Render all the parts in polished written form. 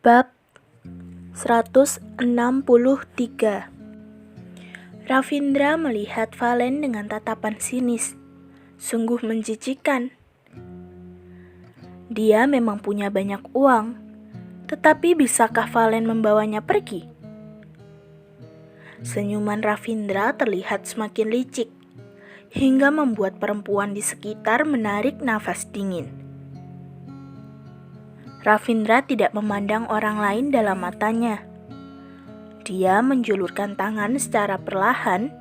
Bab 163. Ravindra melihat Valen dengan tatapan sinis. Sungguh menjijikan. Dia memang punya banyak uang, tetapi bisakah Valen membawanya pergi? Senyuman Ravindra terlihat semakin licik, hingga membuat perempuan di sekitar menarik nafas dingin. Ravindra tidak memandang orang lain dalam matanya. Dia menjulurkan tangan secara perlahan.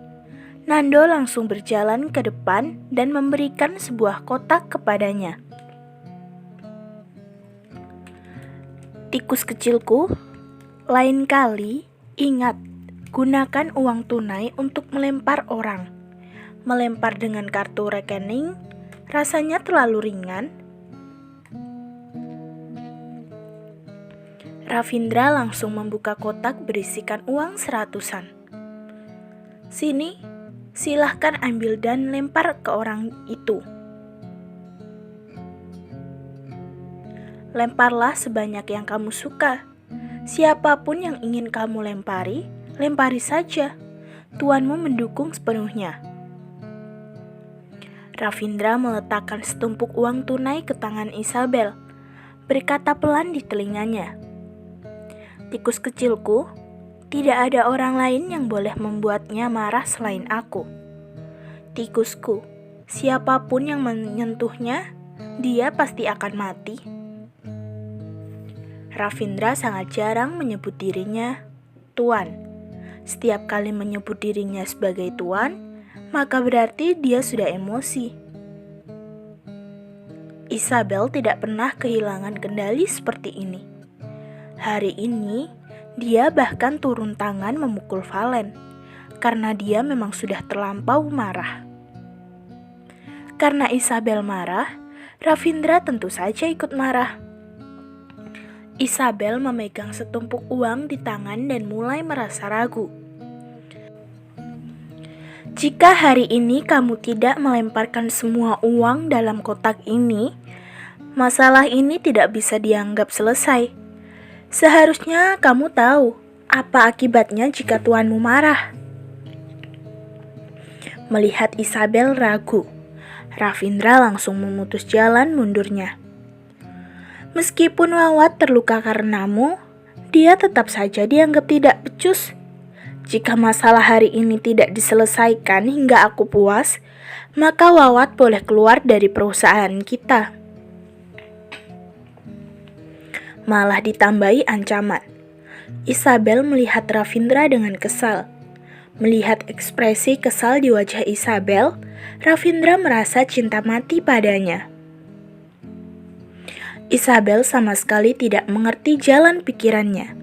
Nando langsung berjalan ke depan dan memberikan sebuah kotak kepadanya. Tikus kecilku, lain kali ingat, gunakan uang tunai untuk melempar orang. Melempar dengan kartu rekening rasanya terlalu ringan. Ravindra langsung membuka kotak berisikan uang 100-an. Sini, silahkan ambil dan lempar ke orang itu. Lemparlah sebanyak yang kamu suka. Siapapun yang ingin kamu lempari, lempari saja. Tuanmu mendukung sepenuhnya. Ravindra meletakkan setumpuk uang tunai ke tangan Isabel, berkata pelan di telinganya. Tikus kecilku, tidak ada orang lain yang boleh membuatnya marah selain aku. Tikusku, siapapun yang menyentuhnya, dia pasti akan mati. Ravindra sangat jarang menyebut dirinya Tuan. Setiap kali menyebut dirinya sebagai Tuan, maka berarti dia sudah emosi. Isabel tidak pernah kehilangan kendali seperti ini. Hari ini, dia bahkan turun tangan memukul Valen, karena dia memang sudah terlampau marah. Karena Isabel marah, Ravindra tentu saja ikut marah. Isabel memegang setumpuk uang di tangan dan mulai merasa ragu. Jika hari ini kamu tidak melemparkan semua uang dalam kotak ini, masalah ini tidak bisa dianggap selesai. Seharusnya kamu tahu apa akibatnya jika tuanmu marah. Melihat Isabel ragu, Ravindra langsung memutus jalan mundurnya. Meskipun Wawat terluka karenamu, dia tetap saja dianggap tidak becus. Jika masalah hari ini tidak diselesaikan hingga aku puas, maka Wawat boleh keluar dari perusahaan kita. Malah ditambahi ancaman. Isabel melihat Ravindra dengan kesal. Melihat ekspresi kesal di wajah Isabel, Ravindra merasa cinta mati padanya. Isabel sama sekali tidak mengerti jalan pikirannya.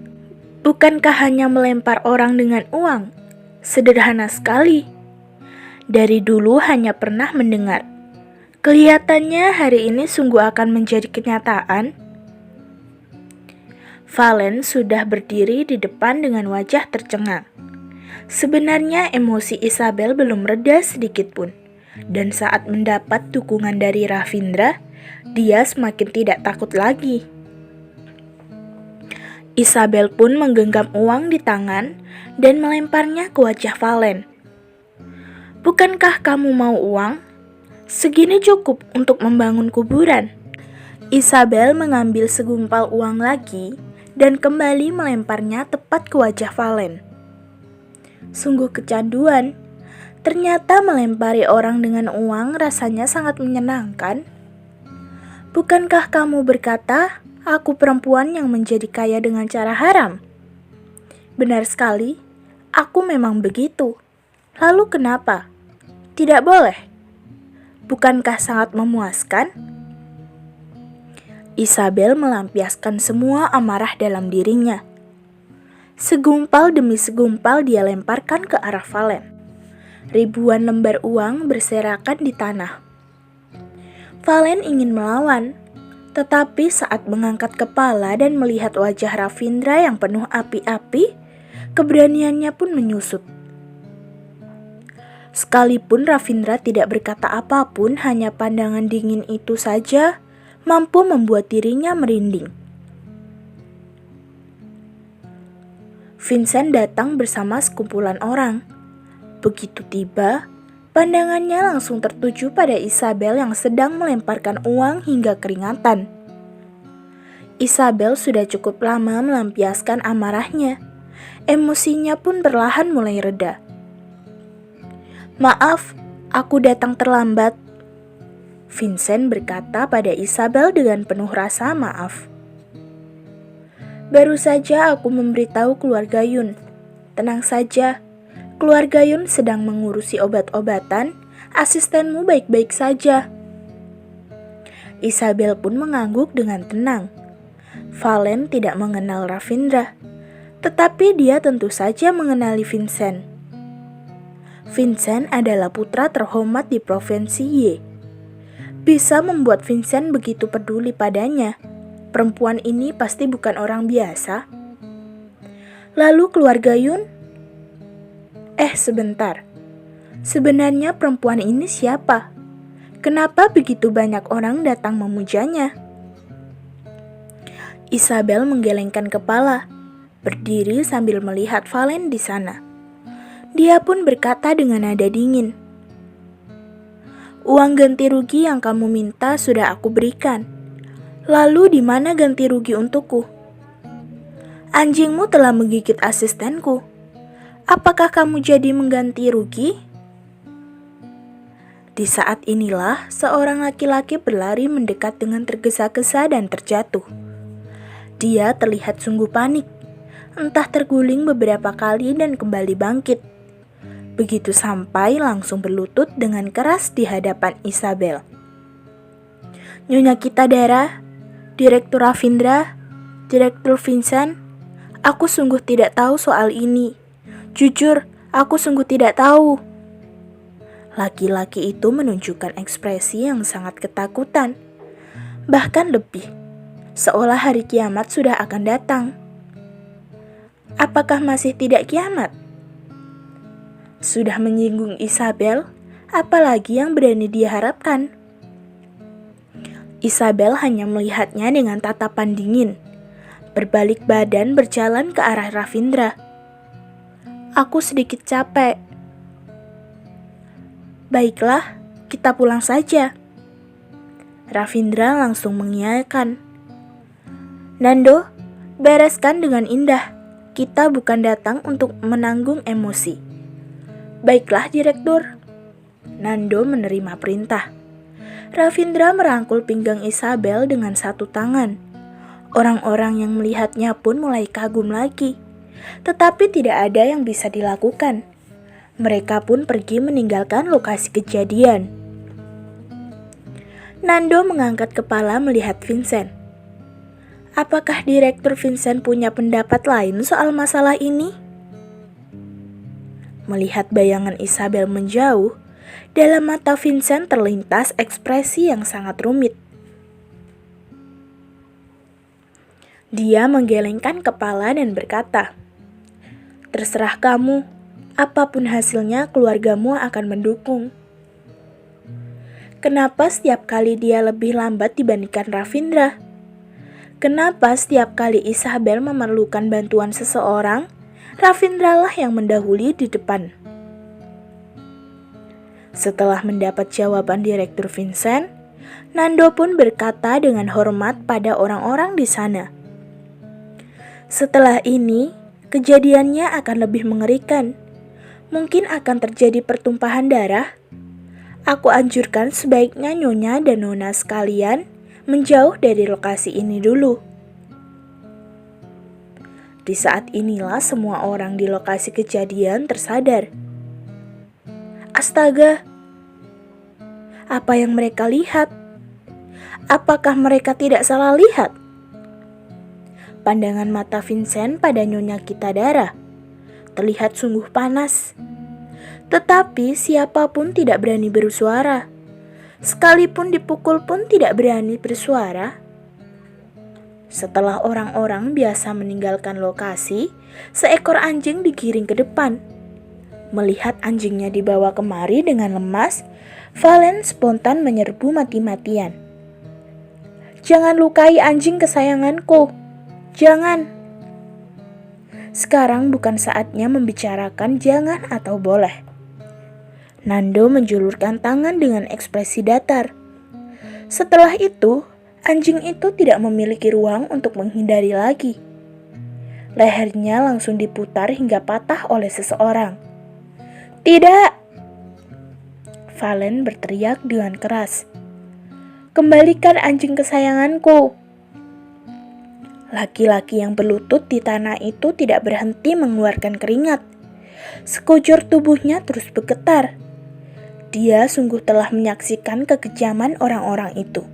Bukankah hanya melempar orang dengan uang? Sederhana sekali. Dari dulu hanya pernah mendengar. Kelihatannya hari ini sungguh akan menjadi kenyataan. Valen sudah berdiri di depan dengan wajah tercengang. Sebenarnya emosi Isabel belum reda sedikit pun. Dan saat mendapat dukungan dari Ravindra, dia semakin tidak takut lagi. Isabel pun menggenggam uang di tangan dan melemparnya ke wajah Valen. Bukankah kamu mau uang? Segini cukup untuk membangun kuburan. Isabel mengambil segumpal uang lagi dan kembali melemparnya tepat ke wajah Valen. Sungguh kecanduan. Ternyata melempari orang dengan uang rasanya sangat menyenangkan. Bukankah kamu berkata, aku perempuan yang menjadi kaya dengan cara haram? Benar sekali, aku memang begitu. Lalu kenapa? Tidak boleh. Bukankah sangat memuaskan? Isabel melampiaskan semua amarah dalam dirinya. Segumpal demi segumpal dia lemparkan ke arah Valen. Ribuan lembar uang berserakan di tanah. Valen ingin melawan, tetapi saat mengangkat kepala dan melihat wajah Ravindra yang penuh api-api, keberaniannya pun menyusut. Sekalipun Ravindra tidak berkata apapun, hanya pandangan dingin itu saja mampu membuat dirinya merinding. Vincent datang bersama sekumpulan orang. Begitu tiba, pandangannya langsung tertuju pada Isabel yang sedang melemparkan uang hingga keringatan. Isabel sudah cukup lama melampiaskan amarahnya. Emosinya pun perlahan mulai reda. "Maaf, aku datang terlambat," Vincent berkata pada Isabel dengan penuh rasa maaf. "Baru saja aku memberitahu keluarga Yun. Tenang saja, keluarga Yun sedang mengurusi obat-obatan, asistenmu baik-baik saja." Isabel pun mengangguk dengan tenang. Valen tidak mengenal Ravindra, tetapi dia tentu saja mengenali Vincent. Vincent adalah putra terhormat di provinsi Y. Bisa membuat Vincent begitu peduli padanya. Perempuan ini pasti bukan orang biasa. Lalu keluarga Yun? Sebentar. Sebenarnya perempuan ini siapa? Kenapa begitu banyak orang datang memujanya? Isabel menggelengkan kepala, berdiri sambil melihat Valen di sana. Dia pun berkata dengan nada dingin, "Uang ganti rugi yang kamu minta sudah aku berikan. Lalu di mana ganti rugi untukku? Anjingmu telah menggigit asistenku. Apakah kamu jadi mengganti rugi?" Di saat inilah seorang laki-laki berlari mendekat dengan tergesa-gesa dan terjatuh. Dia terlihat sungguh panik, entah terguling beberapa kali dan kembali bangkit. Begitu sampai langsung berlutut dengan keras di hadapan Isabel. "Nyonya Kitadara, Direktur Ravindra, Direktur Vincent, aku sungguh tidak tahu soal ini. Jujur, aku sungguh tidak tahu." Laki-laki itu menunjukkan ekspresi yang sangat ketakutan, bahkan lebih, seolah hari kiamat sudah akan datang. Apakah masih tidak kiamat? Sudah menyinggung Isabel, apalagi yang berani dia harapkan? Isabel hanya melihatnya dengan tatapan dingin, berbalik badan berjalan ke arah Ravindra. "Aku sedikit capek." "Baiklah, kita pulang saja." Ravindra langsung mengiyakan. "Nando, bereskan dengan indah. Kita bukan datang untuk menanggung emosi." "Baiklah, Direktur." Nando menerima perintah. Ravindra merangkul pinggang Isabel dengan satu tangan. Orang-orang yang melihatnya pun mulai kagum lagi. Tetapi tidak ada yang bisa dilakukan. Mereka pun pergi meninggalkan lokasi kejadian. Nando mengangkat kepala melihat Vincent. Apakah Direktur Vincent punya pendapat lain soal masalah ini? Melihat bayangan Isabel menjauh, dalam mata Vincent terlintas ekspresi yang sangat rumit. Dia menggelengkan kepala dan berkata, "Terserah kamu, apapun hasilnya keluargamu akan mendukung." Kenapa setiap kali dia lebih lambat dibandingkan Ravindra? Kenapa setiap kali Isabel memerlukan bantuan seseorang, Ravindra lah yang mendahului di depan? Setelah mendapat jawaban Direktur Vincent, Nando pun berkata dengan hormat pada orang-orang di sana, "Setelah ini, kejadiannya akan lebih mengerikan. Mungkin akan terjadi pertumpahan darah. Aku anjurkan sebaiknya Nyonya dan Nona sekalian menjauh dari lokasi ini dulu." Di saat inilah semua orang di lokasi kejadian tersadar. Astaga, apa yang mereka lihat? Apakah mereka tidak salah lihat? Pandangan mata Vincent pada Nyonya Kitadara terlihat sungguh panas. Tetapi siapapun tidak berani bersuara. Sekalipun dipukul pun tidak berani bersuara. Setelah orang-orang biasa meninggalkan lokasi, seekor anjing digiring ke depan. Melihat anjingnya dibawa kemari dengan lemas, Valen spontan menyerbu mati-matian. "Jangan lukai anjing kesayanganku. Jangan." Sekarang bukan saatnya membicarakan jangan atau boleh. Nando menjulurkan tangan dengan ekspresi datar. Setelah itu, anjing itu tidak memiliki ruang untuk menghindari lagi. Lehernya langsung diputar hingga patah oleh seseorang. "Tidak!" Valen berteriak dengan keras. "Kembalikan anjing kesayanganku!" Laki-laki yang berlutut di tanah itu tidak berhenti mengeluarkan keringat. Sekujur tubuhnya terus bergetar. Dia sungguh telah menyaksikan kekejaman orang-orang itu.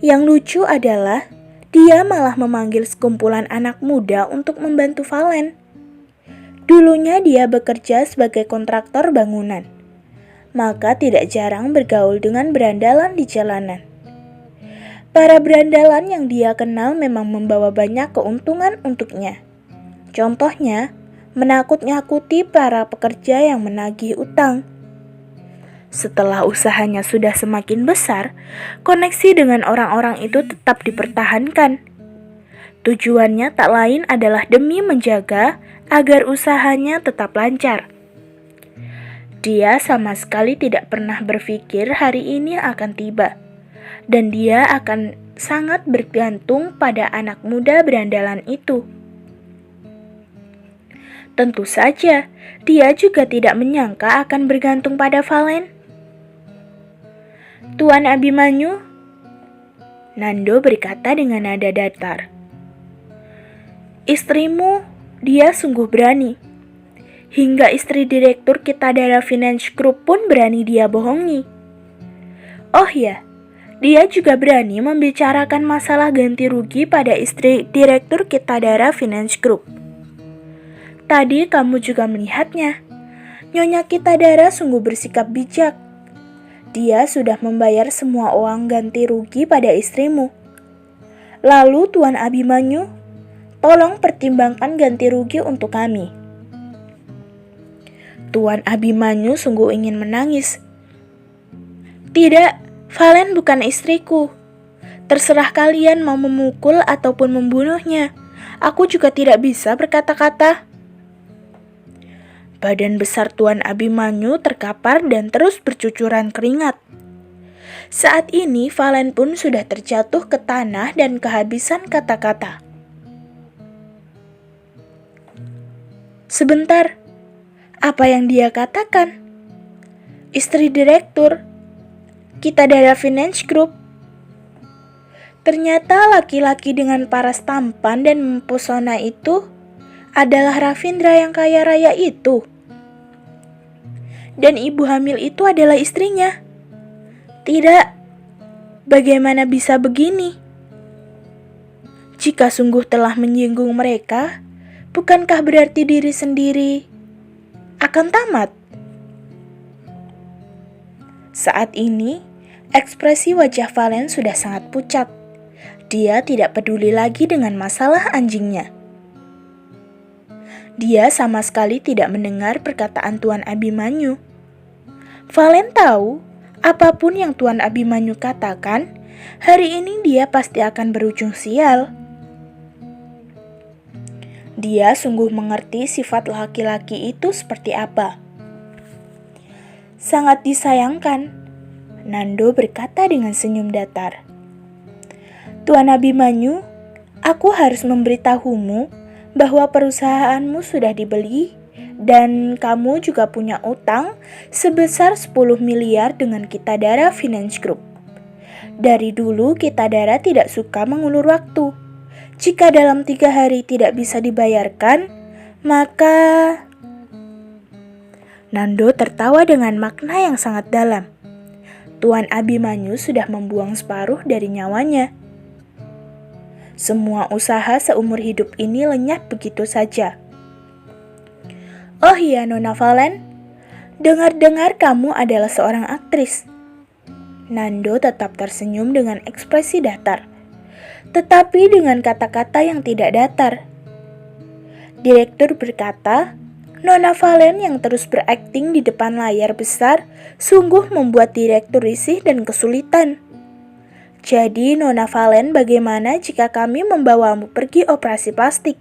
Yang lucu adalah dia malah memanggil sekumpulan anak muda untuk membantu Valen. Dulunya dia bekerja sebagai kontraktor bangunan, maka tidak jarang bergaul dengan berandalan di jalanan. Para berandalan yang dia kenal memang membawa banyak keuntungan untuknya. Contohnya, menakut-nakuti para pekerja yang menagih utang. Setelah usahanya sudah semakin besar, koneksi dengan orang-orang itu tetap dipertahankan. Tujuannya tak lain adalah demi menjaga agar usahanya tetap lancar. Dia sama sekali tidak pernah berpikir hari ini akan tiba, dan dia akan sangat bergantung pada anak muda berandalan itu. Tentu saja, dia juga tidak menyangka akan bergantung pada Valen. "Tuan Abimanyu," Nando berkata dengan nada datar. "Istrimu, dia sungguh berani. Hingga istri direktur Kitadara Finance Group pun berani dia bohongi. Oh ya, dia juga berani membicarakan masalah ganti rugi pada istri direktur Kitadara Finance Group. Tadi kamu juga melihatnya. Nyonya Kitadara sungguh bersikap bijak. Dia sudah membayar semua uang ganti rugi pada istrimu. Lalu Tuan Abimanyu, tolong pertimbangkan ganti rugi untuk kami." Tuan Abimanyu sungguh ingin menangis. "Tidak, Valen bukan istriku. Terserah kalian mau memukul ataupun membunuhnya. Aku juga tidak bisa berkata-kata." Badan besar Tuan Abimanyu terkapar dan terus bercucuran keringat. Saat ini Valen pun sudah terjatuh ke tanah dan kehabisan kata-kata. Sebentar, apa yang dia katakan? Istri direktur Kitadara Finance Group. Ternyata laki-laki dengan paras tampan dan mempesona itu adalah Ravindra yang kaya raya itu. Dan ibu hamil itu adalah istrinya. Tidak, bagaimana bisa begini? Jika sungguh telah menyinggung mereka, bukankah berarti diri sendiri akan tamat? Saat ini, ekspresi wajah Valen sudah sangat pucat. Dia tidak peduli lagi dengan masalah anjingnya. Dia sama sekali tidak mendengar perkataan Tuan Abimanyu. Valen tahu, apapun yang Tuan Abimanyu katakan, hari ini dia pasti akan berujung sial. Dia sungguh mengerti sifat laki-laki itu seperti apa. Sangat disayangkan, Nando berkata dengan senyum datar. Tuan Abimanyu, aku harus memberitahumu bahwa perusahaanmu sudah dibeli dan kamu juga punya utang sebesar 10 miliar dengan Kitadara Finance Group. Dari dulu Kitadara tidak suka mengulur waktu. Jika dalam 3 hari tidak bisa dibayarkan, maka... Nando tertawa dengan makna yang sangat dalam. Tuan Abimanyu sudah membuang separuh dari nyawanya. Semua usaha seumur hidup ini lenyap begitu saja. Oh iya Nona Valen, dengar-dengar kamu adalah seorang aktris. Nando tetap tersenyum dengan ekspresi datar, tetapi dengan kata-kata yang tidak datar. Direktur berkata, Nona Valen yang terus berakting di depan layar besar sungguh membuat direktur risih dan kesulitan. Jadi Nona Valen, bagaimana jika kami membawamu pergi operasi plastik?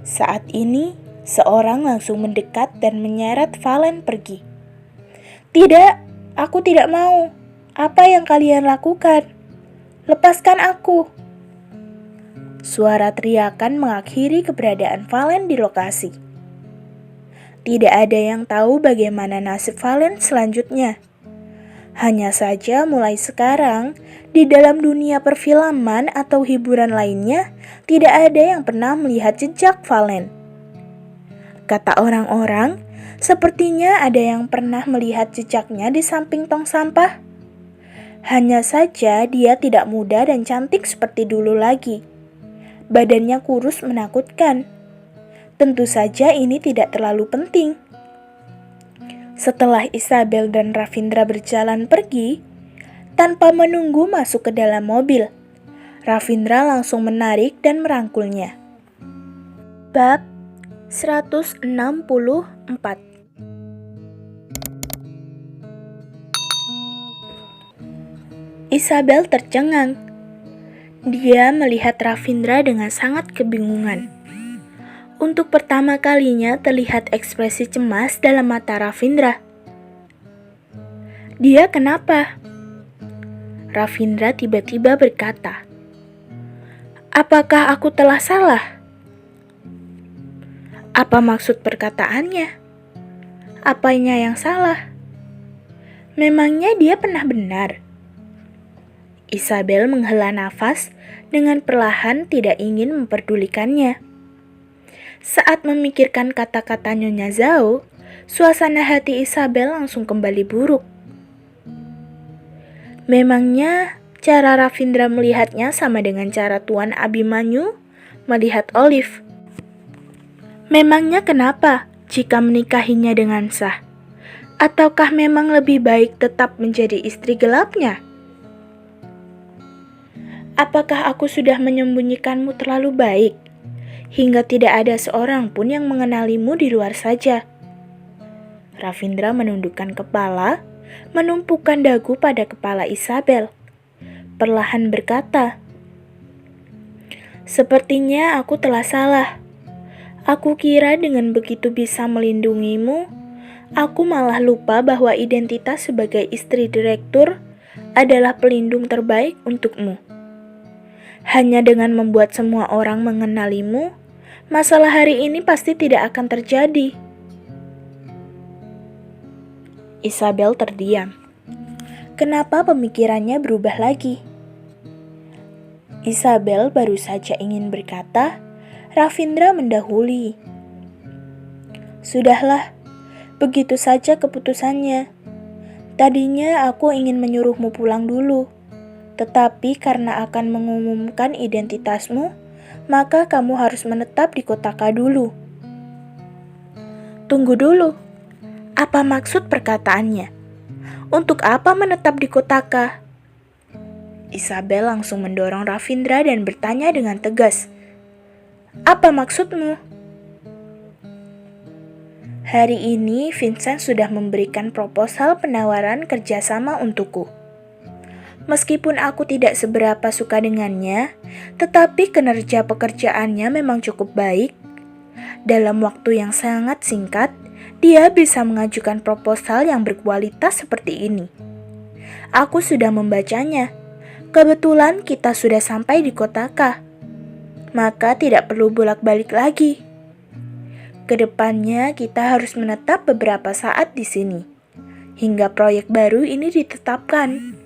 Saat ini, seorang langsung mendekat dan menyeret Valen pergi. "Tidak, aku tidak mau. Apa yang kalian lakukan? Lepaskan aku!" Suara teriakan mengakhiri keberadaan Valen di lokasi. Tidak ada yang tahu bagaimana nasib Valen selanjutnya. Hanya saja mulai sekarang, di dalam dunia perfilman atau hiburan lainnya, tidak ada yang pernah melihat jejak Valen. Kata orang-orang, sepertinya ada yang pernah melihat jejaknya di samping tong sampah. Hanya saja dia tidak muda dan cantik seperti dulu lagi. Badannya kurus menakutkan. Tentu saja ini tidak terlalu penting. Setelah Isabel dan Ravindra berjalan pergi, tanpa menunggu masuk ke dalam mobil, Ravindra langsung menarik dan merangkulnya. Bab 164. Isabel tercengang. Dia melihat Ravindra dengan sangat kebingungan. Untuk pertama kalinya terlihat ekspresi cemas dalam mata Ravindra. "Dia kenapa?" Ravindra tiba-tiba berkata, "Apakah aku telah salah? Apa maksud perkataannya? Apanya yang salah? Memangnya dia pernah benar?" Isabel menghela nafas dengan perlahan, tidak ingin memperdulikannya. Saat memikirkan kata-kata Nyonya Zhao, suasana hati Isabel langsung kembali buruk. Memangnya cara Ravindra melihatnya sama dengan cara Tuan Abimanyu melihat Olive. Memangnya kenapa jika menikahinya dengan sah? Ataukah memang lebih baik tetap menjadi istri gelapnya? Apakah aku sudah menyembunyikanmu terlalu baik, hingga tidak ada seorang pun yang mengenalimu di luar saja? Ravindra menundukkan kepala, menumpukan dagu pada kepala Isabel. Perlahan berkata, "Sepertinya aku telah salah. Aku kira dengan begitu bisa melindungimu, aku malah lupa bahwa identitas sebagai istri direktur adalah pelindung terbaik untukmu. Hanya dengan membuat semua orang mengenalimu, masalah hari ini pasti tidak akan terjadi." Isabel terdiam. Kenapa pemikirannya berubah lagi? Isabel baru saja ingin berkata, Ravindra mendahului. "Sudahlah, begitu saja keputusannya. Tadinya aku ingin menyuruhmu pulang dulu. Tetapi karena akan mengumumkan identitasmu, maka kamu harus menetap di Kotaka dulu." "Tunggu dulu. Apa maksud perkataannya? Untuk apa menetap di Kotaka?" Isabel langsung mendorong Ravindra dan bertanya dengan tegas, "Apa maksudmu?" "Hari ini Vincent sudah memberikan proposal penawaran kerjasama untukku. Meskipun aku tidak seberapa suka dengannya, tetapi kinerja pekerjaannya memang cukup baik. Dalam waktu yang sangat singkat, dia bisa mengajukan proposal yang berkualitas seperti ini. Aku sudah membacanya. Kebetulan kita sudah sampai di Kotaka, maka tidak perlu bolak-balik lagi. Kedepannya kita harus menetap beberapa saat di sini, hingga proyek baru ini ditetapkan."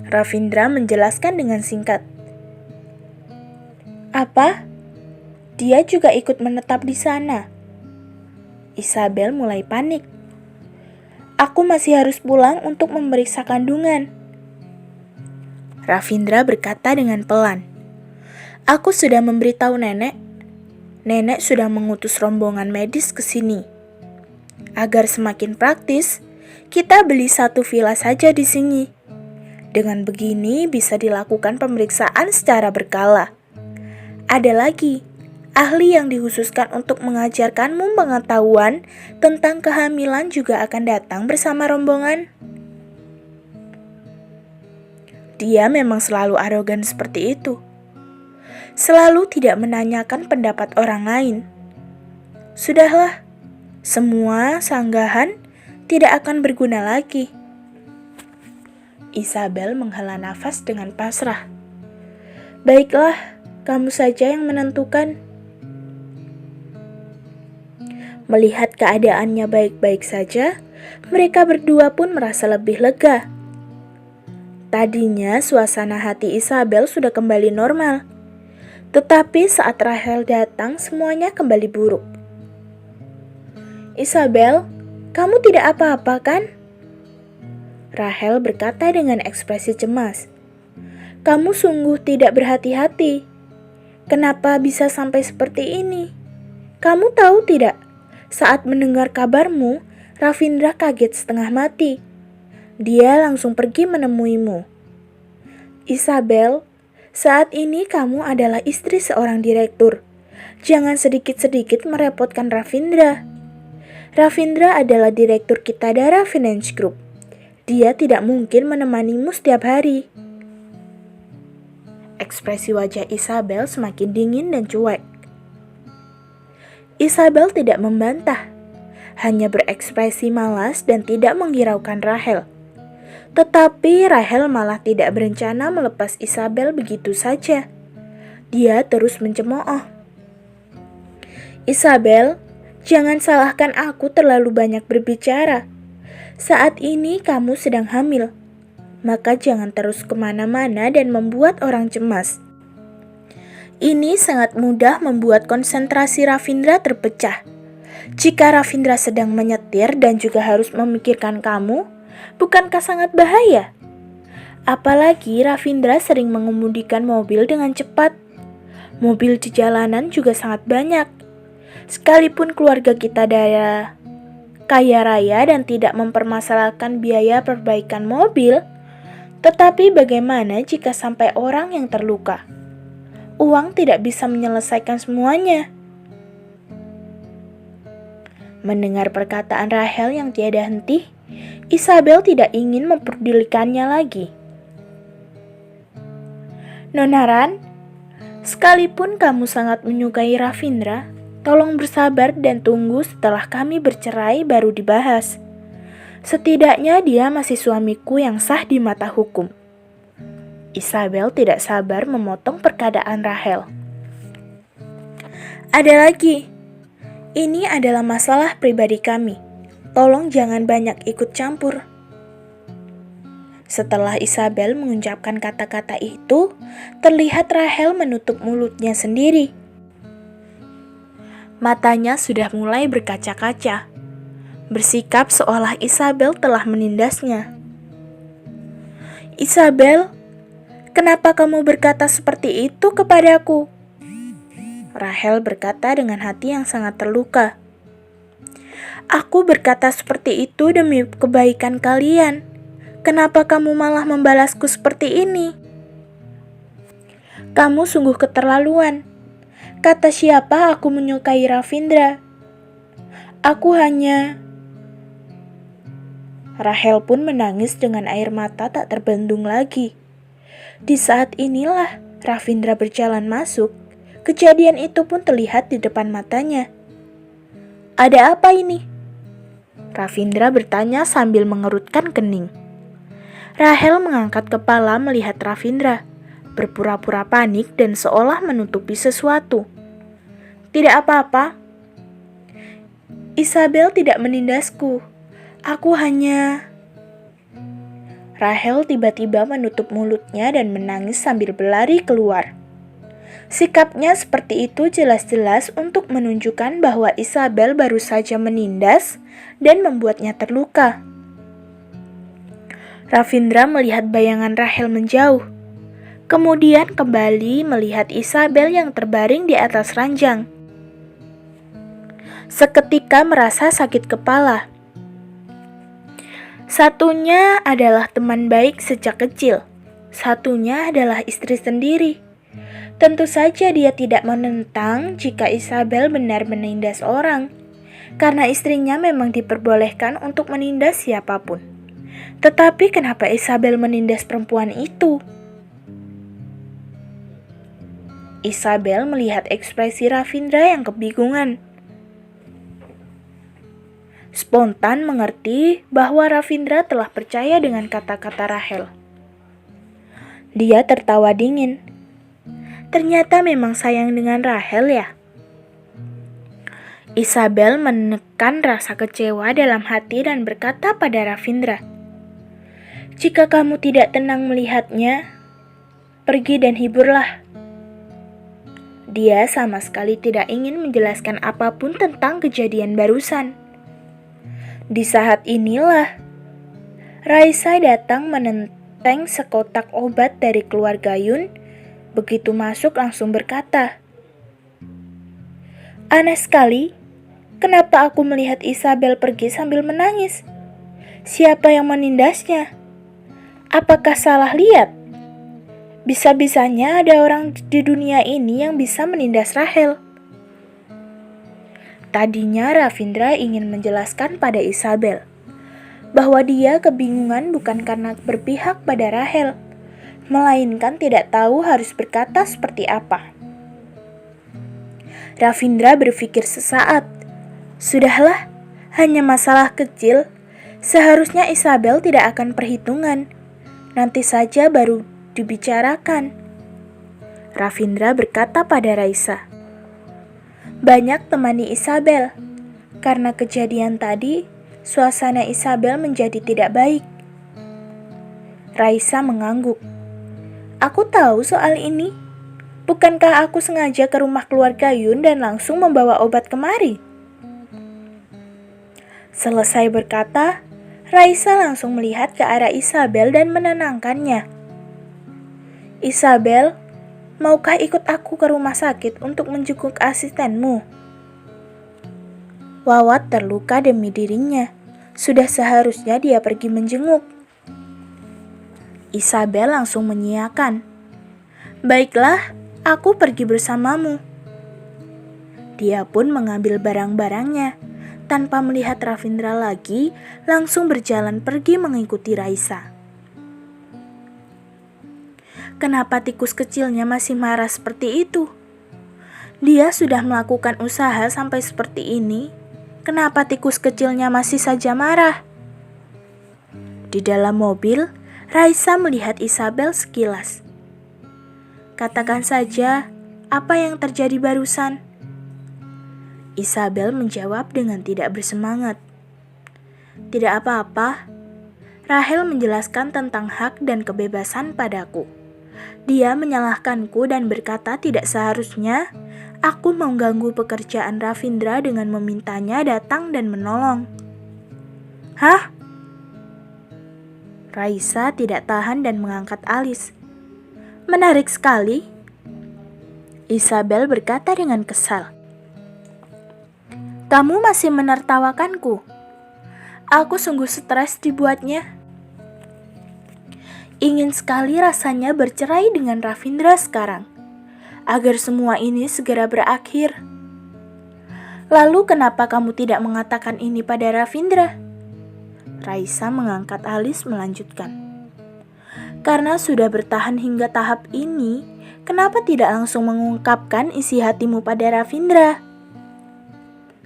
Ravindra menjelaskan dengan singkat. "Apa? Dia juga ikut menetap di sana?" Isabel mulai panik. "Aku masih harus pulang untuk memeriksa kandungan." Ravindra berkata dengan pelan, "Aku sudah memberitahu nenek. Nenek sudah mengutus rombongan medis ke sini. Agar semakin praktis, kita beli satu villa saja di sini. Dengan begini bisa dilakukan pemeriksaan secara berkala. Ada lagi, ahli yang dikhususkan untuk mengajarkanmu pengetahuan tentang kehamilan juga akan datang bersama rombongan." Dia memang selalu arogan seperti itu. selalu tidak menanyakan pendapat orang lain. Sudahlah, semua sanggahan tidak akan berguna lagi. Isabel menghela nafas dengan pasrah. Baiklah, kamu saja yang menentukan. Melihat keadaannya baik-baik saja, mereka berdua pun merasa lebih lega. Tadinya suasana hati Isabel sudah kembali normal. Tetapi saat Rachel datang, semuanya kembali buruk. Isabel, kamu tidak apa-apa kan? Rachel berkata dengan ekspresi cemas. Kamu sungguh tidak berhati-hati. Kenapa bisa sampai seperti ini? Kamu tahu tidak, saat mendengar kabarmu, Ravindra kaget setengah mati. Dia langsung pergi menemuimu. Isabel, saat ini kamu adalah istri seorang direktur. Jangan sedikit-sedikit merepotkan Ravindra. Ravindra adalah direktur Kitadara Finance Group. Dia tidak mungkin menemanimu setiap hari. Ekspresi wajah Isabel semakin dingin dan cuek. Isabel tidak membantah, hanya berekspresi malas dan tidak menghiraukan Rachel. Tetapi Rachel malah tidak berencana melepas Isabel begitu saja. Dia terus mencemooh. Isabel, jangan salahkan aku terlalu banyak berbicara. Saat ini kamu sedang hamil, maka jangan terus kemana-mana dan membuat orang cemas. Ini sangat mudah membuat konsentrasi Ravindra terpecah. Jika Ravindra sedang menyetir dan juga harus memikirkan kamu, bukankah sangat bahaya? Apalagi Ravindra sering mengemudikan mobil dengan cepat. Mobil di jalanan juga sangat banyak. Sekalipun keluarga kita kaya raya dan tidak mempermasalahkan biaya perbaikan mobil, tetapi bagaimana jika sampai orang yang terluka? Uang tidak bisa menyelesaikan semuanya. Mendengar perkataan Rachel yang tiada henti, Isabel tidak ingin memperdulikannya lagi. Nonaran, sekalipun kamu sangat menyukai Ravindra, tolong bersabar dan tunggu setelah kami bercerai baru dibahas. Setidaknya dia masih suamiku yang sah di mata hukum. Isabel tidak sabar memotong perkataan Rachel. Ada lagi. Ini adalah masalah pribadi kami. Tolong jangan banyak ikut campur. Setelah Isabel mengucapkan kata-kata itu, terlihat Rachel menutup mulutnya sendiri. Matanya sudah mulai berkaca-kaca, bersikap seolah Isabel telah menindasnya. Isabel, kenapa kamu berkata seperti itu kepadaku? Rachel berkata dengan hati yang sangat terluka. Aku berkata seperti itu demi kebaikan kalian. Kenapa kamu malah membalasku seperti ini? Kamu sungguh keterlaluan. Kata siapa aku menyukai Ravindra? Aku hanya... Rachel pun menangis dengan air mata tak terbendung lagi. Di saat inilah Ravindra berjalan masuk. Kejadian itu pun terlihat di depan matanya. Ada apa ini? Ravindra bertanya sambil mengerutkan kening. Rachel mengangkat kepala melihat Ravindra, berpura-pura panik dan seolah menutupi sesuatu. Tidak apa-apa. Isabel tidak menindasku. Aku hanya... Rachel tiba-tiba menutup mulutnya dan menangis sambil berlari keluar. Sikapnya seperti itu jelas-jelas untuk menunjukkan bahwa Isabel baru saja menindas dan membuatnya terluka. Ravindra melihat bayangan Rachel menjauh. Kemudian kembali melihat Isabel yang terbaring di atas ranjang. Seketika merasa sakit kepala. Satunya adalah teman baik sejak kecil. Satunya adalah istri sendiri. Tentu saja dia tidak menentang jika Isabel benar menindas orang, karena istrinya memang diperbolehkan untuk menindas siapapun. Tetapi kenapa Isabel menindas perempuan itu? Isabel melihat ekspresi Ravindra yang kebingungan. Spontan mengerti bahwa Ravindra telah percaya dengan kata-kata Rahel. Dia tertawa dingin. Ternyata memang sayang dengan Rahel ya. Isabel menekan rasa kecewa dalam hati dan berkata pada Ravindra, "Jika kamu tidak tenang melihatnya, pergi dan hiburlah." Dia sama sekali tidak ingin menjelaskan apapun tentang kejadian barusan. Di saat inilah, Raisa datang menenteng sekotak obat dari keluarga Yun. Begitu masuk langsung berkata, "Aneh sekali, kenapa aku melihat Isabel pergi sambil menangis? Siapa yang menindasnya? Apakah salah lihat? Bisa-bisanya ada orang di dunia ini yang bisa menindas Rahel." Tadinya Ravindra ingin menjelaskan pada Isabel bahwa dia kebingungan bukan karena berpihak pada Rahel, melainkan tidak tahu harus berkata seperti apa. Ravindra berpikir sesaat, "Sudahlah, hanya masalah kecil. Seharusnya Isabel tidak akan perhitungan. Nanti saja baru dibicarakan." Ravindra berkata pada Raisa, "Banyak temani Isabel. Karena kejadian tadi, suasana Isabel menjadi tidak baik." Raisa mengangguk. "Aku tahu soal ini. Bukankah aku sengaja ke rumah keluarga Yun dan langsung membawa obat kemari?" Selesai berkata, Raisa langsung melihat ke arah Isabel dan menenangkannya. "Isabel, maukah ikut aku ke rumah sakit untuk menjenguk asistenmu?" Wawat terluka demi dirinya. Sudah seharusnya dia pergi menjenguk. Isabel langsung mengiyakan. "Baiklah, aku pergi bersamamu." Dia pun mengambil barang-barangnya. Tanpa melihat Ravindra lagi, langsung berjalan pergi mengikuti Raisa. Kenapa tikus kecilnya masih marah seperti itu? Dia sudah melakukan usaha sampai seperti ini. Kenapa tikus kecilnya masih saja marah? Di dalam mobil, Raisa melihat Isabel sekilas. "Katakan saja, apa yang terjadi barusan?" Isabel menjawab dengan tidak bersemangat. "Tidak apa-apa. Rahel menjelaskan tentang hak dan kebebasan padaku. Dia menyalahkanku dan berkata tidak seharusnya aku mengganggu pekerjaan Ravindra dengan memintanya datang dan menolong." "Hah?" Raisa tidak tahan dan mengangkat alis. "Menarik sekali." Isabel berkata dengan kesal. "Kamu masih menertawakanku. Aku sungguh stres dibuatnya. Ingin sekali rasanya bercerai dengan Ravindra sekarang, agar semua ini segera berakhir. Lalu kenapa kamu tidak mengatakan ini pada Ravindra?" Raisa mengangkat alis melanjutkan. "Karena sudah bertahan hingga tahap ini, kenapa tidak langsung mengungkapkan isi hatimu pada Ravindra?"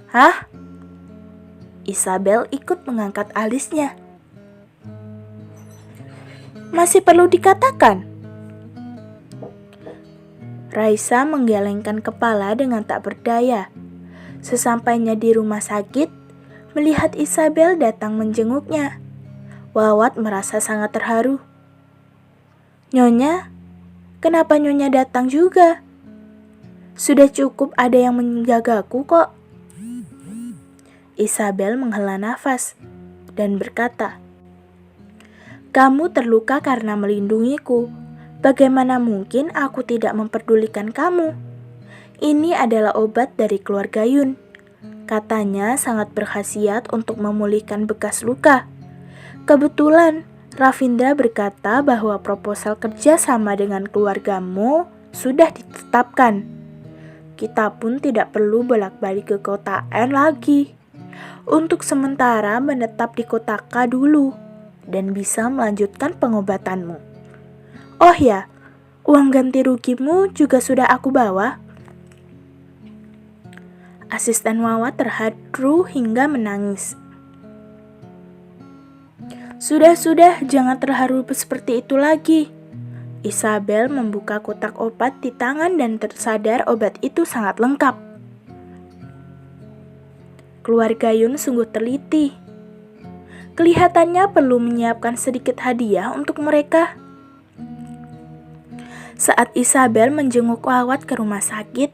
"Hah?" Isabel ikut mengangkat alisnya. "Masih perlu dikatakan?" Raisa menggelengkan kepala dengan tak berdaya. Sesampainya di rumah sakit, melihat Isabel datang menjenguknya, Wawat merasa sangat terharu. "Nyonya, kenapa Nyonya datang juga? Sudah cukup ada yang menjagaku kok." Isabel menghela nafas dan berkata, "Kamu terluka karena melindungiku. Bagaimana mungkin aku tidak memperdulikan kamu? Ini adalah obat dari keluarga Yun. Katanya sangat berkhasiat untuk memulihkan bekas luka. Kebetulan, Ravindra berkata bahwa proposal kerja sama dengan keluargamu sudah ditetapkan. Kita pun tidak perlu bolak-balik ke kota N lagi. Untuk sementara menetap di kota K dulu dan bisa melanjutkan pengobatanmu. Oh ya, Uang ganti rugimu juga sudah aku bawa. Asisten Wawa terharu hingga menangis. Sudah, jangan terharu seperti itu lagi. Isabel membuka kotak obat di tangan dan tersadar obat itu sangat lengkap. Keluarga Yun sungguh teliti. Kelihatannya perlu menyiapkan sedikit hadiah untuk mereka. Saat Isabel menjenguk Wawat ke rumah sakit,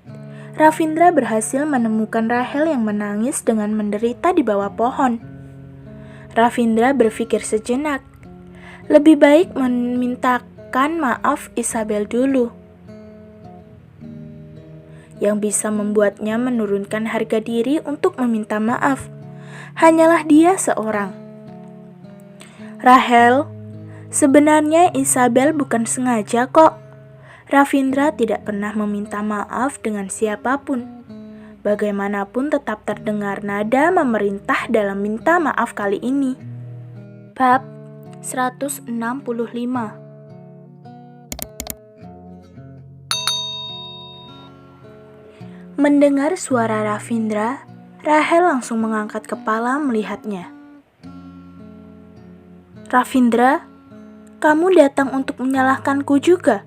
Ravindra berhasil menemukan Rahel yang menangis dengan menderita di bawah pohon. Ravindra berpikir sejenak, lebih baik memintakan maaf Isabel dulu. Yang bisa membuatnya menurunkan harga diri untuk meminta maaf, hanyalah dia seorang. Rahel, sebenarnya Isabel bukan sengaja kok. Ravindra tidak pernah meminta maaf dengan siapapun. Bagaimanapun tetap terdengar nada memerintah dalam minta maaf kali ini. Bab 165. Mendengar suara Ravindra, Rahel langsung mengangkat kepala melihatnya. Ravindra, kamu datang untuk menyalahkanku juga?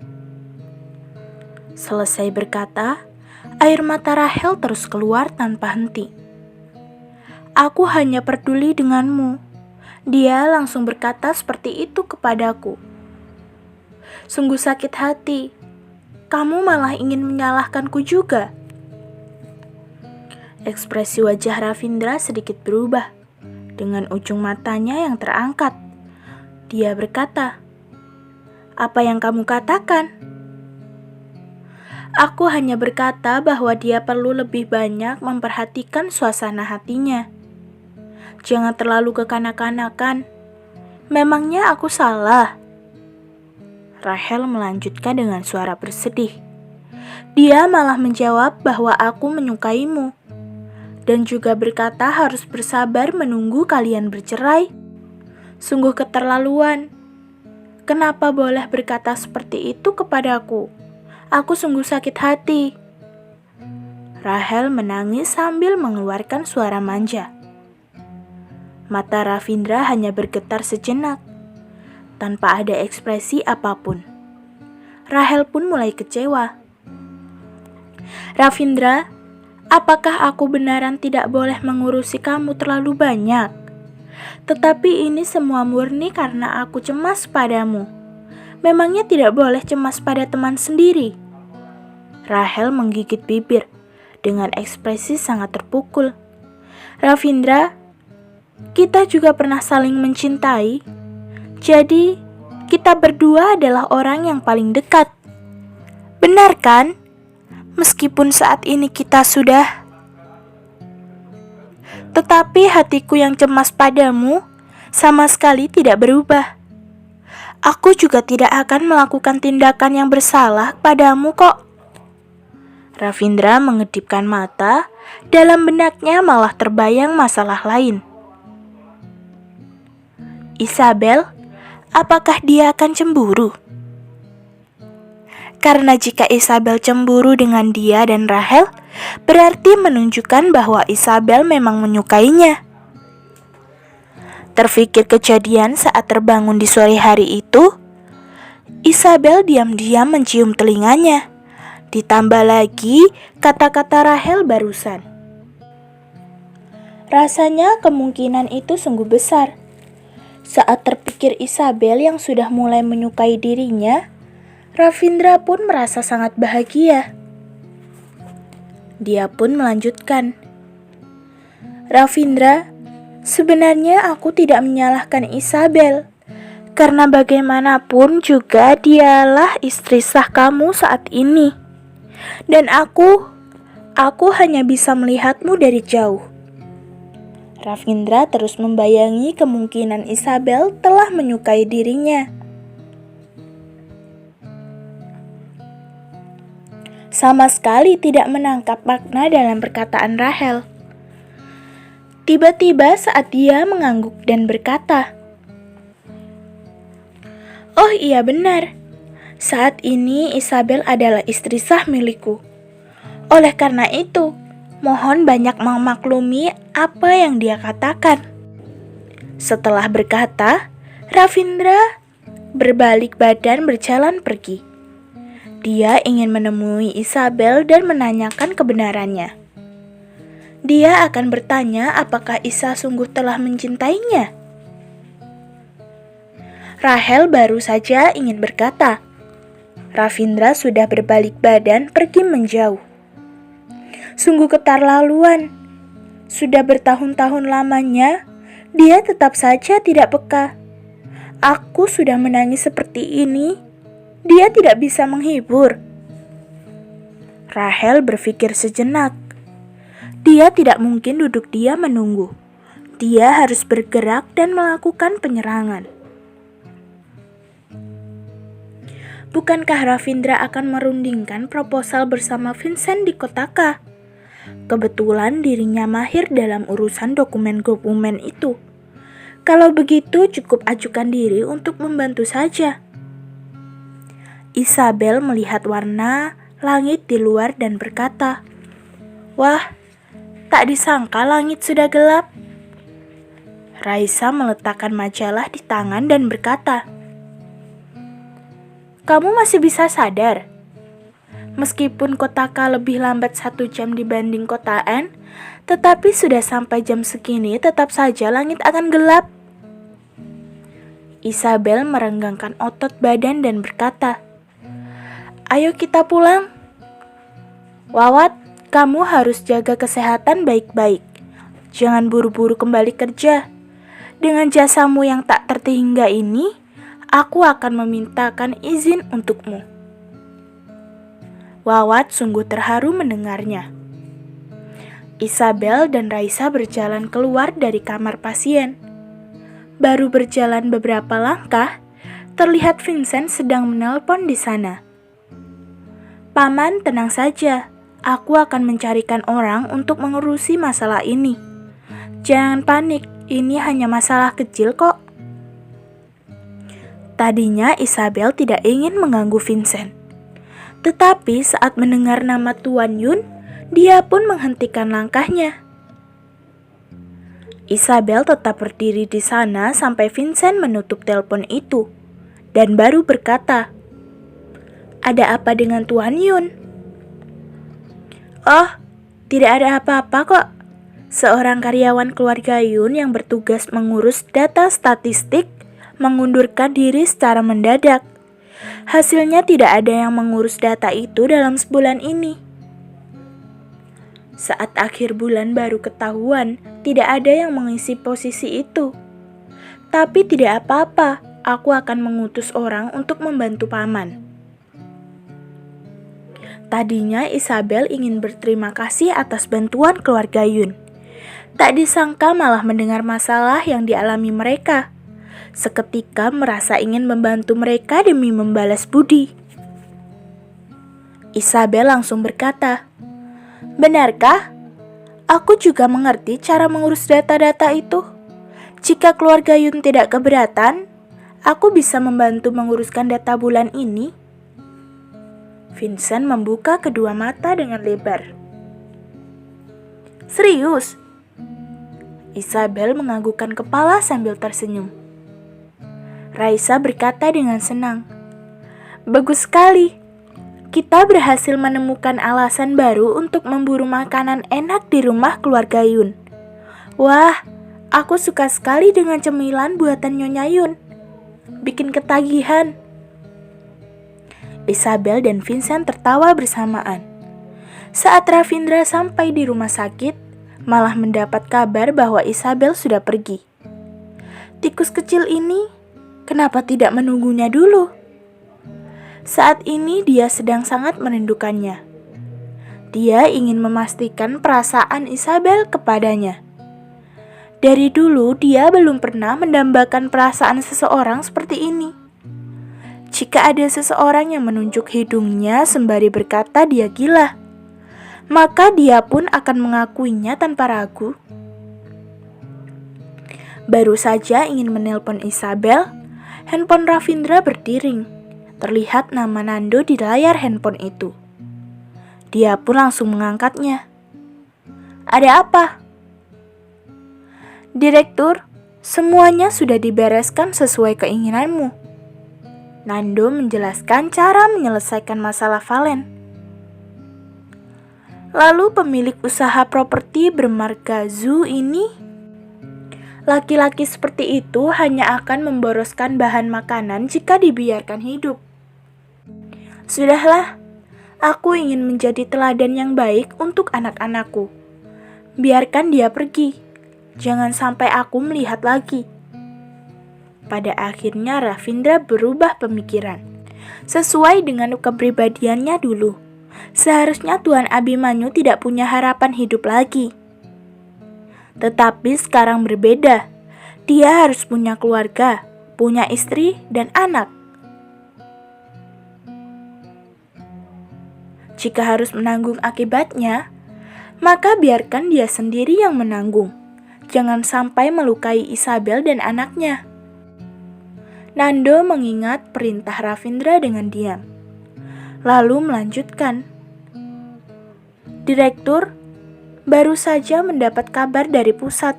Selesai berkata, air mata Rahel terus keluar tanpa henti. Aku hanya peduli denganmu. Dia langsung berkata seperti itu kepadaku. Sungguh sakit hati. Kamu malah ingin menyalahkanku juga. Ekspresi wajah Ravindra sedikit berubah. Dengan ujung matanya yang terangkat, dia berkata, "Apa yang kamu katakan?" Aku hanya berkata bahwa dia perlu lebih banyak memperhatikan suasana hatinya. Jangan terlalu kekanak-kanakan. Memangnya aku salah? Rahel melanjutkan dengan suara bersedih. Dia malah menjawab bahwa aku menyukaimu. Dan juga berkata harus bersabar menunggu kalian bercerai. Sungguh keterlaluan. Kenapa boleh berkata seperti itu kepadaku? Aku sungguh sakit hati. Rahel menangis sambil mengeluarkan suara manja. Mata Ravindra hanya bergetar sejenak, tanpa ada ekspresi apapun. Rahel pun mulai kecewa. Ravindra, apakah aku benaran tidak boleh mengurusi kamu terlalu banyak? Tetapi ini semua murni karena aku cemas padamu. Memangnya tidak boleh cemas pada teman sendiri? Rahel menggigit bibir dengan ekspresi sangat terpukul. Ravindra, kita juga pernah saling mencintai. Jadi, kita berdua adalah orang yang paling dekat. Benar kan? Meskipun saat ini kita sudah... Tetapi hatiku yang cemas padamu sama sekali tidak berubah. Aku juga tidak akan melakukan tindakan yang bersalah padamu kok. Ravindra mengedipkan mata, dalam benaknya malah terbayang masalah lain. Isabel, apakah dia akan cemburu? Karena jika Isabel cemburu dengan dia dan Rahel, berarti menunjukkan bahwa Isabel memang menyukainya. Terfikir kejadian saat terbangun di sore hari itu, Isabel diam-diam mencium telinganya. Ditambah lagi kata-kata Rahel barusan. Rasanya kemungkinan itu sungguh besar. Saat terpikir Isabel yang sudah mulai menyukai dirinya, Ravindra pun merasa sangat bahagia. Dia pun melanjutkan, Ravindra, sebenarnya aku tidak menyalahkan Isabel, karena bagaimanapun juga dialah istri sah kamu saat ini. Dan aku hanya bisa melihatmu dari jauh. Ravindra terus membayangi kemungkinan Isabel telah menyukai dirinya. Sama sekali tidak menangkap makna dalam perkataan Rahel. Tiba-tiba saat dia mengangguk dan berkata, "Oh iya benar, Saat ini Isabel adalah istri sah milikku. Oleh karena itu, mohon banyak memaklumi apa yang dia katakan." Setelah berkata, Ravindra berbalik badan berjalan pergi. Dia ingin menemui Isabel dan menanyakan kebenarannya. Dia akan bertanya apakah Isa sungguh telah mencintainya. Rahel baru saja ingin berkata. Ravindra sudah berbalik badan pergi menjauh. Sungguh keterlaluan. Sudah bertahun-tahun lamanya, dia tetap saja tidak peka. Aku sudah menangis seperti ini, dia tidak bisa menghibur. Rahel berpikir sejenak. Dia tidak mungkin duduk diam menunggu. Dia harus bergerak dan melakukan penyerangan. Bukankah Ravindra akan merundingkan proposal bersama Vincent di Kotaka? Kebetulan dirinya mahir dalam urusan dokumen-dokumen itu. Kalau begitu cukup ajukan diri untuk membantu saja. Isabel melihat warna langit di luar dan berkata, "Wah, tak disangka langit sudah gelap." Raisa meletakkan majalah di tangan dan berkata, "Kamu masih bisa sadar? Meskipun Kotaka lebih lambat 1 jam dibanding Kota N, tetapi sudah sampai jam segini tetap saja langit akan gelap." Isabel merenggangkan otot badan dan berkata, "Ayo kita pulang. Wawat, kamu harus jaga kesehatan baik-baik. Jangan buru-buru kembali kerja. Dengan jasamu yang tak terhingga ini, aku akan memintakan izin untukmu." Wawat sungguh terharu mendengarnya. Isabel dan Raisa berjalan keluar dari kamar pasien. Baru berjalan beberapa langkah, terlihat Vincent sedang menelpon di sana. "Paman, tenang saja. Aku akan mencarikan orang untuk mengurusi masalah ini. Jangan panik, ini hanya masalah kecil kok." Tadinya Isabel tidak ingin mengganggu Vincent. Tetapi saat mendengar nama Tuan Yun, dia pun menghentikan langkahnya. Isabel tetap berdiri di sana sampai Vincent menutup telepon itu, dan baru berkata, "Ada apa dengan Tuan Yun?" "Oh, tidak ada apa-apa kok. Seorang karyawan keluarga Yun yang bertugas mengurus data statistik mengundurkan diri secara mendadak. Hasilnya tidak ada yang mengurus data itu dalam sebulan ini." Saat akhir bulan baru ketahuan tidak ada yang mengisi posisi itu. "Tapi tidak apa-apa, aku akan mengutus orang untuk membantu paman." Tadinya Isabel ingin berterima kasih atas bantuan keluarga Yun. Tak disangka malah mendengar masalah yang dialami mereka. Seketika merasa ingin membantu mereka demi membalas budi. Isabel langsung berkata, "Benarkah? Aku juga mengerti cara mengurus data-data itu. Jika keluarga Yun tidak keberatan, aku bisa membantu menguruskan data bulan ini." Vincent membuka kedua mata dengan lebar. "Serius?" Isabel menganggukkan kepala sambil tersenyum. Raisa berkata dengan senang, "Bagus sekali. Kita berhasil menemukan alasan baru untuk memburu makanan enak di rumah keluarga Yun. Wah, aku suka sekali dengan cemilan buatan Nyonya Yun. Bikin ketagihan." Isabel dan Vincent tertawa bersamaan. Saat Ravindra sampai di rumah sakit, malah mendapat kabar bahwa Isabel sudah pergi. Tikus kecil ini kenapa tidak menunggunya dulu? Saat ini dia sedang sangat merindukannya. Dia ingin memastikan perasaan Isabel kepadanya. Dari dulu dia belum pernah mendambakan perasaan seseorang seperti ini. Jika ada seseorang yang menunjuk hidungnya sembari berkata dia gila, maka dia pun akan mengakuinya tanpa ragu. Baru saja ingin menelpon Isabel, handphone Ravindra berdering. terlihat nama Nando di layar handphone itu. Dia pun langsung mengangkatnya. "Ada apa?" "Direktur, semuanya sudah dibereskan sesuai keinginanmu." Nando menjelaskan cara menyelesaikan masalah Valen. "Lalu pemilik usaha properti bermarga Zoo ini? Laki-laki seperti itu hanya akan memboroskan bahan makanan jika dibiarkan hidup. Sudahlah, aku ingin menjadi teladan yang baik untuk anak-anakku. Biarkan dia pergi. Jangan sampai aku melihat lagi." Pada akhirnya Ravindra berubah pemikiran. Sesuai dengan kepribadiannya dulu, seharusnya Tuan Abimanyu tidak punya harapan hidup lagi. Tetapi sekarang berbeda. Dia harus punya keluarga, punya istri dan anak. Jika harus menanggung akibatnya, maka biarkan dia sendiri yang menanggung. Jangan sampai melukai Isabel dan anaknya. Nando mengingat perintah Ravindra dengan diam. Lalu melanjutkan. "Direktur, baru saja mendapat kabar dari pusat.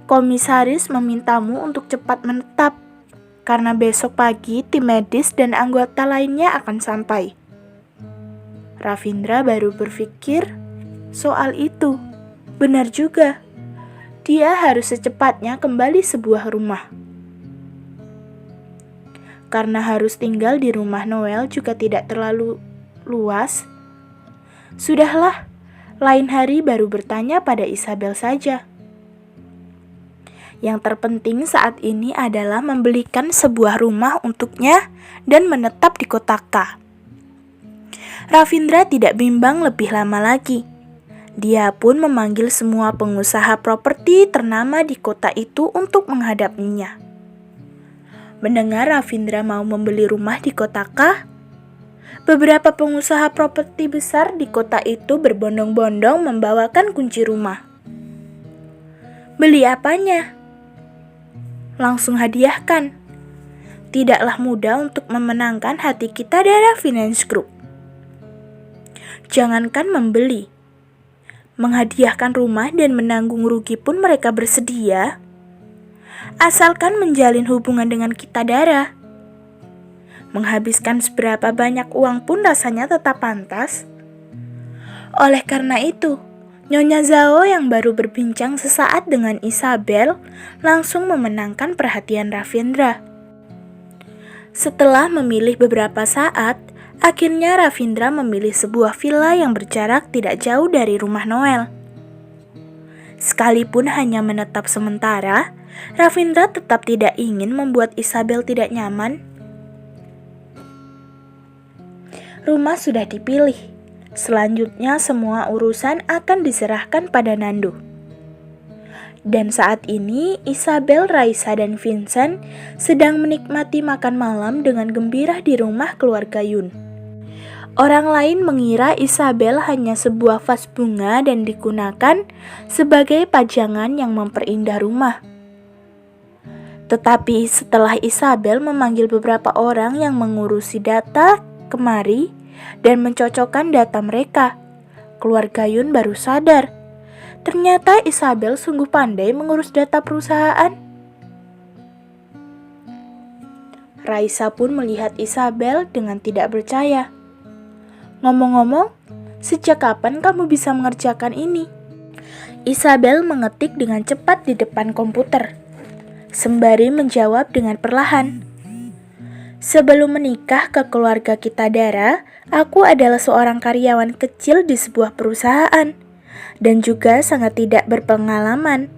Komisaris memintamu untuk cepat menetap, karena besok pagi tim medis dan anggota lainnya akan sampai." Ravindra baru berpikir soal itu. Benar juga. Dia harus secepatnya kembali sebuah rumah. Karena harus tinggal di rumah Noel juga tidak terlalu luas. Sudahlah, lain hari baru bertanya pada Isabel saja. Yang terpenting saat ini adalah membelikan sebuah rumah untuknya dan menetap di kota K. Ravindra tidak bimbang lebih lama lagi. Dia pun memanggil semua pengusaha properti ternama di kota itu untuk menghadapinya. Mendengar Ravindra mau membeli rumah di kota K, beberapa pengusaha properti besar di kota itu berbondong-bondong membawakan kunci rumah. "Beli apanya?" "Langsung hadiahkan. Tidaklah mudah untuk memenangkan hati Kittadhara Finance Group. Jangankan membeli, menghadiahkan rumah dan menanggung rugi pun mereka bersedia. Asalkan menjalin hubungan dengan Kittadhara. Menghabiskan seberapa banyak uang pun rasanya tetap pantas. Oleh karena itu, Nyonya Zhao yang baru berbincang sesaat dengan Isabel langsung memenangkan perhatian Ravindra. Setelah memilih beberapa saat, akhirnya Ravindra memilih sebuah villa yang berjarak tidak jauh dari rumah Noel. Sekalipun hanya menetap sementara, Ravindra tetap tidak ingin membuat Isabel tidak nyaman. Rumah sudah dipilih. Selanjutnya semua urusan akan diserahkan pada Nando. Dan saat ini Isabel, Raisa, dan Vincent sedang menikmati makan malam dengan gembira di rumah keluarga Yun. Orang lain mengira Isabel hanya sebuah vas bunga dan digunakan sebagai pajangan yang memperindah rumah. Tetapi setelah Isabel memanggil beberapa orang yang mengurusi data kemari dan mencocokkan data mereka, keluarga Yun baru sadar. Ternyata Isabel sungguh pandai mengurus data perusahaan. Raisa pun melihat Isabel dengan tidak percaya. "Ngomong-ngomong, sejak kapan kamu bisa mengerjakan ini?" Isabel mengetik dengan cepat di depan komputer, sembari menjawab dengan perlahan. "Sebelum menikah ke keluarga Kittadhara, aku adalah seorang karyawan kecil di sebuah perusahaan, dan juga sangat tidak berpengalaman.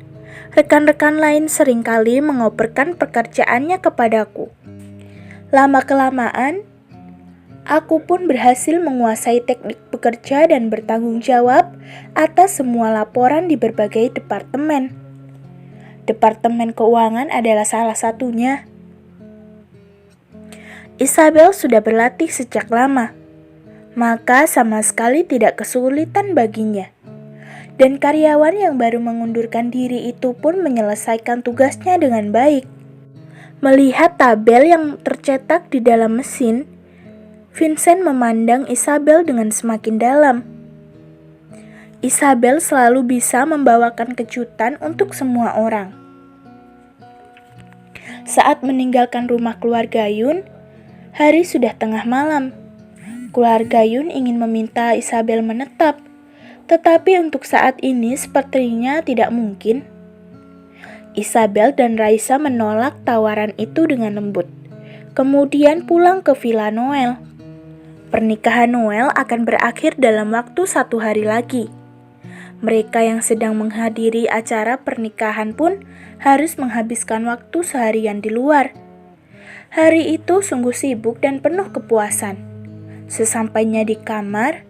Rekan-rekan lain seringkali mengoperkan pekerjaannya kepadaku. Lama-kelamaan, aku pun berhasil menguasai teknik bekerja dan bertanggung jawab atas semua laporan di berbagai departemen. Departemen keuangan adalah salah satunya." Isabel sudah berlatih sejak lama, maka sama sekali tidak kesulitan baginya. Dan karyawan yang baru mengundurkan diri itu pun menyelesaikan tugasnya dengan baik. Melihat tabel yang tercetak di dalam mesin, Vincent memandang Isabel dengan semakin dalam. Isabel selalu bisa membawakan kejutan untuk semua orang. Saat meninggalkan rumah keluarga Yun, hari sudah tengah malam. Keluarga Yun ingin meminta Isabel menetap, tetapi untuk saat ini sepertinya tidak mungkin. Isabel dan Raisa menolak tawaran itu dengan lembut, kemudian pulang ke Villa Noel. Pernikahan Noel akan berakhir dalam waktu 1 hari lagi. Mereka yang sedang menghadiri acara pernikahan pun harus menghabiskan waktu seharian di luar. Hari itu sungguh sibuk dan penuh kepuasan. Sesampainya di kamar,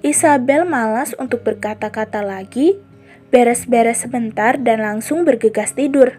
Isabel malas untuk berkata-kata lagi, beres-beres sebentar dan langsung bergegas tidur.